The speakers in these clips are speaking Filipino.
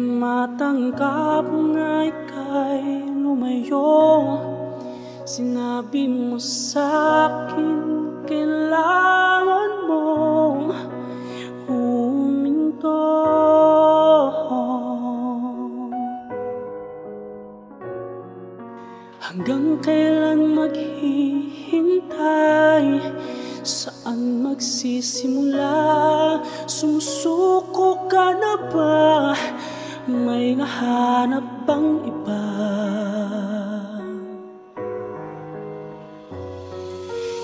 matanggap na ika'y lumayo. Sinabi mo sa'kin kailangan mong huminto. Hanggang kailan maghihintay? Saan magsisimula? Sumusuko ka na ba? May nahanap bang iba?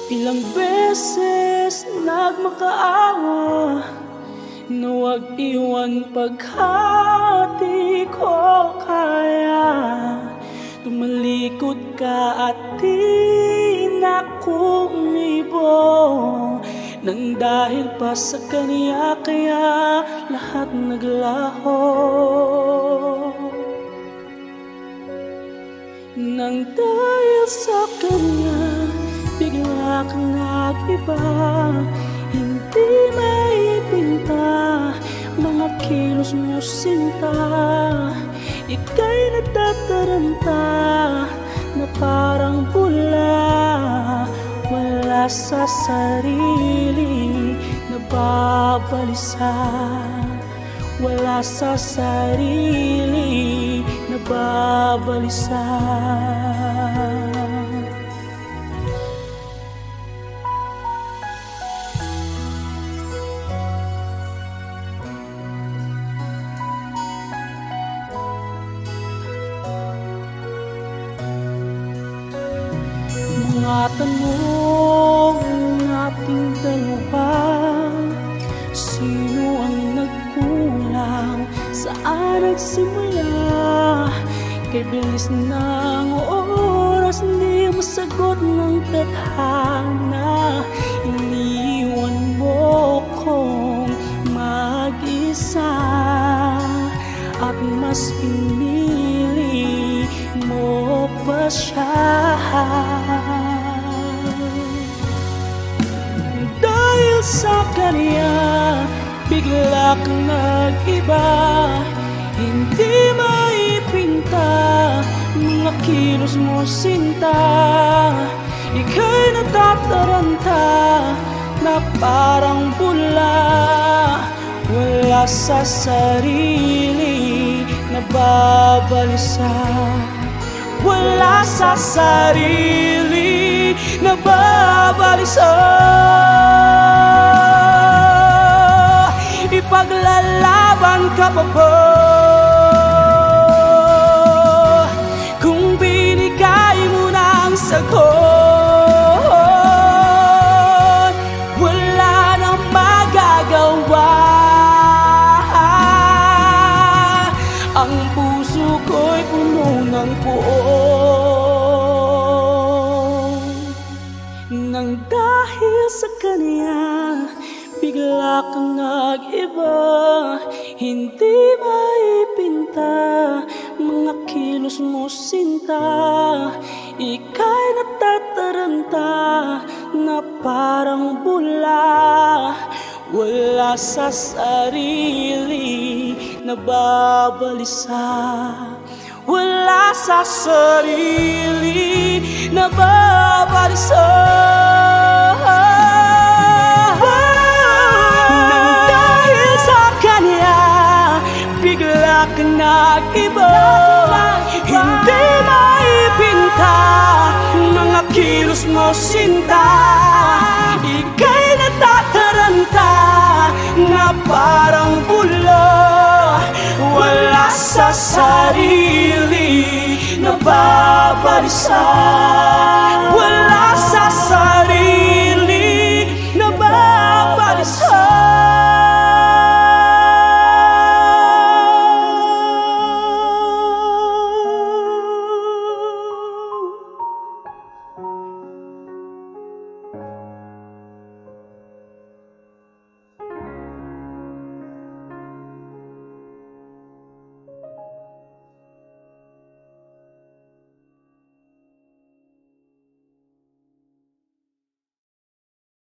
Ilang beses nagmakaawa na wag iwan paghati ko kaya. Tumalikod ka at di na kumibo. Nang dahil pa sa kanya kaya lahat naglaho. Nang dahil sa kanya bigla kang nag-iba. Hindi maipinta mga kilos mo sinta. Ika'y natataranta na parang bula. Wala sa sarili, nababalisa. Wala sa sarili, nababalisa. Mga tanong ating dalawa. Sino ang nagkulang? Saan nagsimula? Kay bilis ng oras, hindi masagot ng tadhana. Iniwan mo kong mag-isa at mas pinili mo pa siya. Dahil sa kanya bigla kang nag-iba. Hindi maipinta mga kilos mo sinta. Ika'y natataranta na parang bula. Wala sa sarili, nababalisa. Wala sa sarili, nababalisa. Ipaglalaban ka pa ba? Kung binigay mo ng sagot, wala nang magagawa. Ang puso ko'y puno ng poong. Nang dahil sa kanya bigla kang nag-iba. Hindi maipinta mga kilos mo sinta. Ika'y natataranta na parang bula. Wala sa sarili, nababalisa. Wala sa sarili, nababalisa. Nang dahil sa kanya bigla kang nag-iba. Hindi maipinta mga kilos mo sinta. Ika'y natataranta na parang bula. Wala sa sarili, nababalisa. Wala sa sarili, nababalisa.